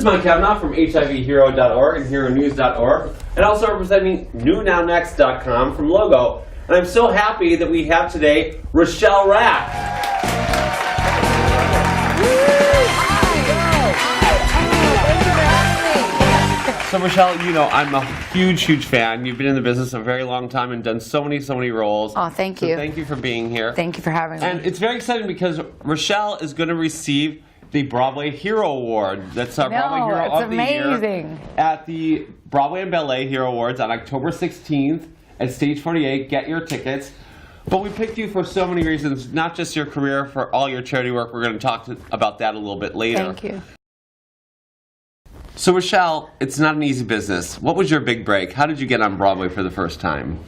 is Mike Kavanaugh from HIVHero.org and HERONEWS.org, and also representing NewNowNext.com from Logo. And I'm so happy that we have today Rachelle Rack. So Rachelle, you know, I'm a huge fan. You've been in the business a very long time and done so many roles. Oh, thank you. So thank you for being here. Thank you for having me. And it's very exciting because Rachelle is going to receive the Broadway Hero Award. That's our Broadway Hero of the Year at the Broadway and Ballet Hero Awards on October 16th at Stage 48. Get your tickets. But we picked you for so many reasons, not just your career, for all your charity work. We're going to talk about that a little bit later. Thank you. So Rachelle, it's not an easy business. What was your big break? How did you get on Broadway for the first time?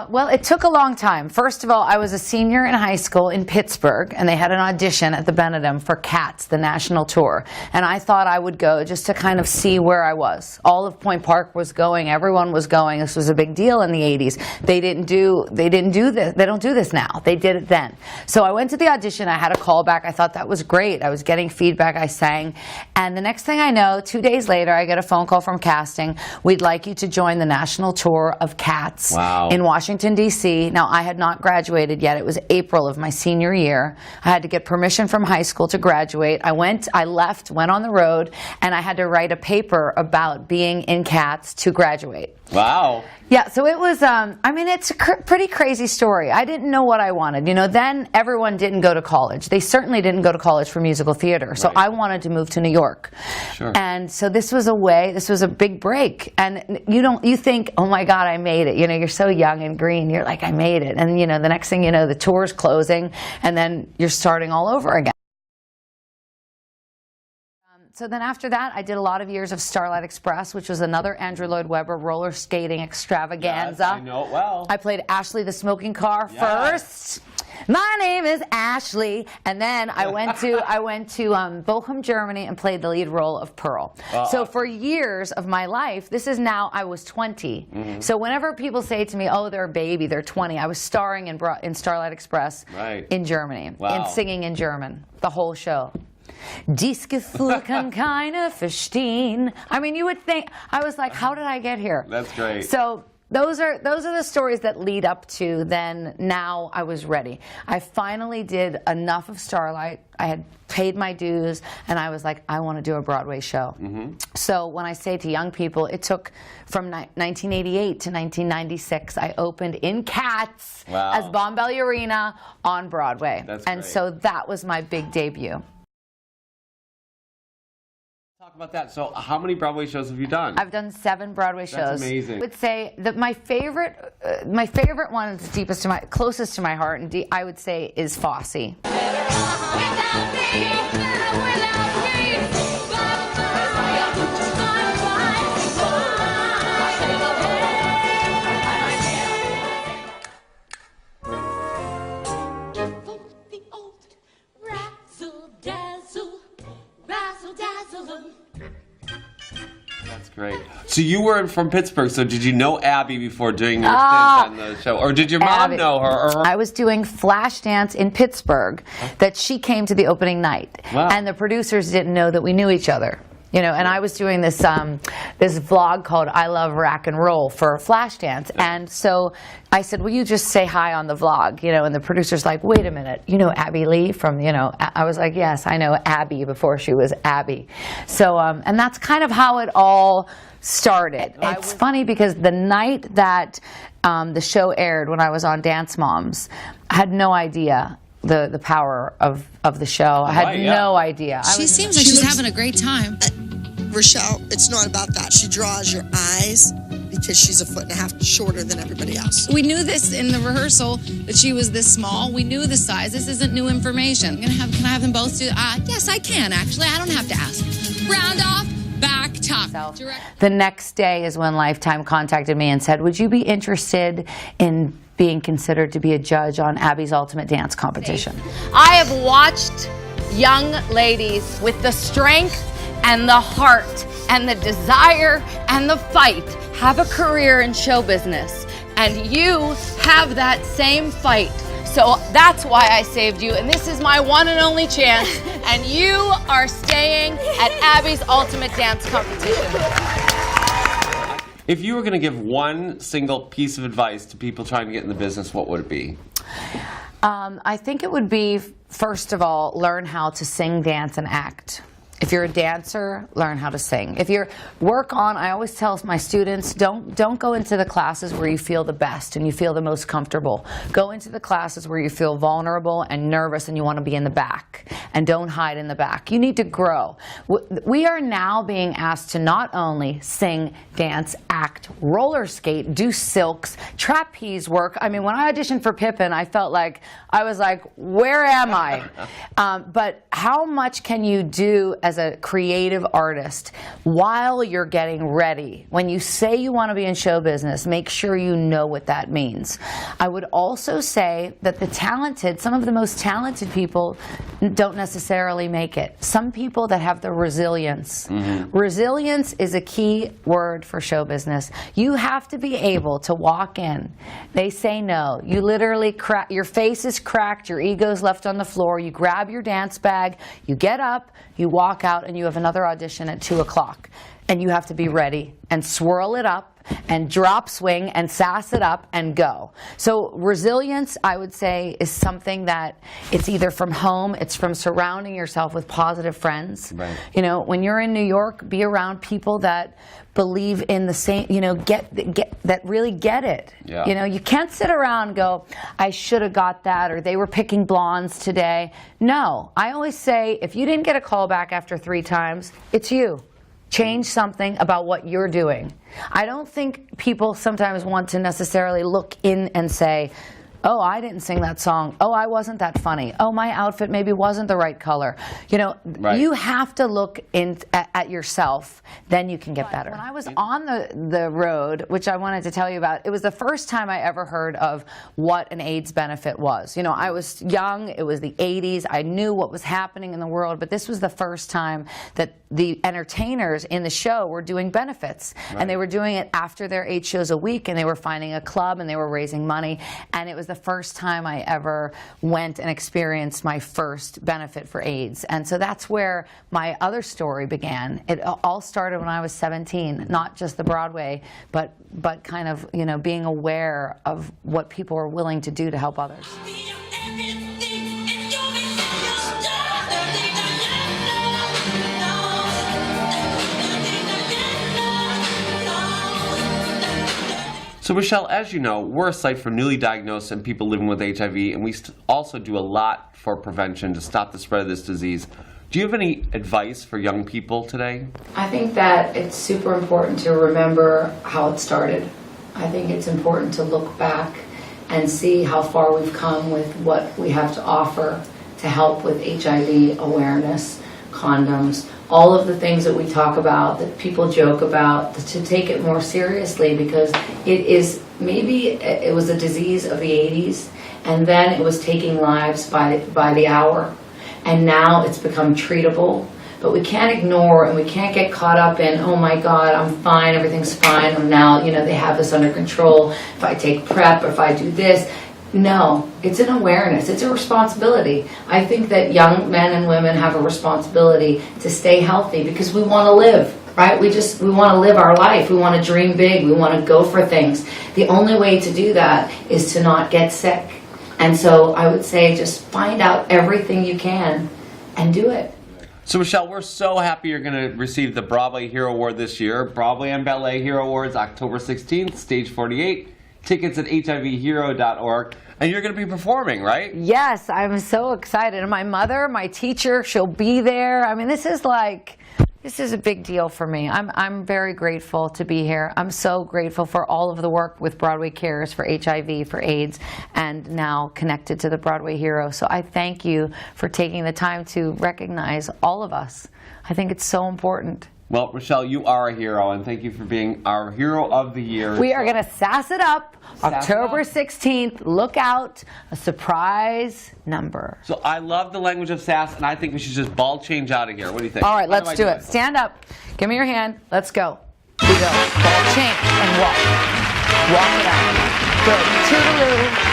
Well, it took a long time. First of all, I was a senior in high school in Pittsburgh, and they had an audition at the Benedum for Cats, the national tour. And I thought I would go just to kind of see where I was. All of Point Park was going. Everyone was going. This was a big deal in the 80s. They didn't do this. They don't do this now. They did it then. So I went to the audition. I had a call back. I thought that was great. I was getting feedback. I sang. And the next thing I know, 2 days later, I get a phone call from casting. We'd like you to join the national tour of Cats in Washington, D.C. Now, I had not graduated yet. It was April of my senior year. I had to get permission from high school to graduate. I left, went on the road, and I had to write a paper about being in Cats to graduate. Wow. Yeah, so it was, I mean, it's a pretty crazy story. I didn't know what I wanted. You know, then everyone didn't go to college. They certainly didn't go to college for musical theater. So I wanted to move to New York. Sure. And so this was a big break. And you think, oh my God, I made it. You know, you're so young and green. You're like, I made it. And, you know, the next thing you know, the tour's closing, and then you're starting all over again. So then after that, I did a lot of years of Starlight Express, which was another Andrew Lloyd Webber roller skating extravaganza. Yes, I know it well. I played Ashley the smoking car first. My name is Ashley. And then I went to Bochum, Germany, and played the lead role of Pearl. So for years of my life, this is now, I was 20. So whenever people say to me, oh, they're a baby, they're 20, I was starring in Starlight Express in Germany, and singing in German, the whole show. Dies Gefühl kann keiner verstehen. I mean, you would think, I was like, how did I get here? That's great. So those are the stories that lead up to then. Now I was ready. I finally did enough of Starlight. I had paid my dues, and I was like, I want to do a Broadway show. So when I say to young people, it took from 1988 to 1996, I opened in Cats as Bon Ballerina on Broadway. That's and great. so that was my big debut. Talk about that. So how many Broadway shows have you done? I've done 7 Broadway shows. That's amazing. I would say that my favorite one, that's closest to my heart, and I would say is Fosse. That's great. So you were from Pittsburgh, so did you know Abby before doing your stint on the show? Or did your mom know her? I was doing Flashdance in Pittsburgh that she came to the opening night. And the producers didn't know that we knew each other. You know, and I was doing this this vlog called I Love Rock and Roll for Flashdance. And so I said, will you just say hi on the vlog? You know, and the producer's like, wait a minute, you know Abby Lee from, you know, I was like, yes, I know Abby before she was Abby. So, and that's kind of how it all started. It's funny because the night that the show aired, when I was on Dance Moms, I had no idea the power of the show. I had no idea. She seems like she's having a great time. Rachelle, it's not about that. She draws your eyes because she's 1.5 feet shorter than everybody else. We knew this in the rehearsal, that she was this small. We knew the size. This isn't new information. Can I have them both do? Yes, I can, actually. I don't have to ask. Round off, back, top. The next day is when Lifetime contacted me and said, would you be interested in being considered to be a judge on Abby's Ultimate Dance Competition? I have watched young ladies with the strength and the heart and the desire and the fight have a career in show business, and you have that same fight. So that's why I saved you, and this is my one and only chance, and you are staying at Abby's Ultimate Dance Competition. If you were going to give one single piece of advice to people trying to get in the business, what would it be? I think it would be, first of all, learn how to sing, dance, and act. If you're a dancer, learn how to sing. If you're I always tell my students, don't go into the classes where you feel the best and you feel the most comfortable. Go into the classes where you feel vulnerable and nervous and you want to be in the back. And don't hide in the back. You need to grow. We are now being asked to not only sing, dance, act, roller skate, do silks, trapeze work. I mean, when I auditioned for Pippin, I was like, where am I? But how much can you do as a creative artist while you're getting ready? When you say you want to be in show business, make sure you know what that means. I would also say that some of the most talented people don't necessarily make it. Some people that have the resilience. Resilience is a key word for show business. You have to be able to walk in. They say no. You literally your face is cracked, your ego's left on the floor, you grab your dance bag, you get up, you walk out, and you have another audition at 2 o'clock. And you have to be ready and swirl it up and drop swing and sass it up and go. So resilience, I would say, is something that it's either from home, it's from surrounding yourself with positive friends. Right. You know, when you're in New York, be around people that believe in the same, that really get it. Yeah. You know, you can't sit around and go, I should have got that, or they were picking blondes today. No, I always say, if you didn't get a call back after 3 times, it's you. Change something about what you're doing. I don't think people sometimes want to necessarily look in and say, oh, I didn't sing that song. Oh, I wasn't that funny. Oh, my outfit maybe wasn't the right color. You know, Right. You have to look at yourself, then you can get better. When I was on the road, which I wanted to tell you about, it was the first time I ever heard of what an AIDS benefit was. You know, I was young, it was the 80s, I knew what was happening in the world, but this was the first time that the entertainers in the show were doing benefits. Right. And they were doing it after their 8 shows a week, and they were finding a club, and they were raising money. And it was the first time I ever went and experienced my first benefit for AIDS. And so that's where my other story began. It all started when I was 17, not just the Broadway, but kind of, you know, being aware of what people are willing to do to help others. So, Rachelle, as you know, we're a site for newly diagnosed and people living with HIV, and we also do a lot for prevention to stop the spread of this disease. Do you have any advice for young people today? I think that it's super important to remember how it started. I think it's important to look back and see how far we've come with what we have to offer to help with HIV awareness, condoms, all of the things that we talk about, that people joke about, to take it more seriously, because it was a disease of the 80s, and then it was taking lives by the hour, and now it's become treatable. But we can't ignore, and we can't get caught up in, oh my God, I'm fine, everything's fine, or now, you know, they have this under control. If I take PrEP, or if I do this. No, it's an awareness. It's a responsibility. I think that young men and women have a responsibility to stay healthy, because we want to live, right? We want to live our life. We want to dream big. We want to go for things. The only way to do that is to not get sick. And so I would say just find out everything you can and do it. So, Rachelle, we're so happy you're going to receive the Broadway Hero Award this year. Broadway and Ballet Hero Awards, October 16th, stage 48. Tickets at HIVHero.org. And you're going to be performing, right? Yes, I'm so excited. And my mother, my teacher, she'll be there. I mean, this is a big deal for me. I'm very grateful to be here. I'm so grateful for all of the work with Broadway Cares for HIV, for AIDS, and now connected to the Broadway Hero. So I thank you for taking the time to recognize all of us. I think it's so important. Well, Rachelle, you are a hero, and thank you for being our Hero of the Year. We are going to sass it up October 16th. Look out, a surprise number. So I love the language of sass, and I think we should just ball change out of here. What do you think? All right, let's do it. Stand up. Give me your hand. Let's go. We go. Ball change and walk. Walk it out. Good. Toodaloo.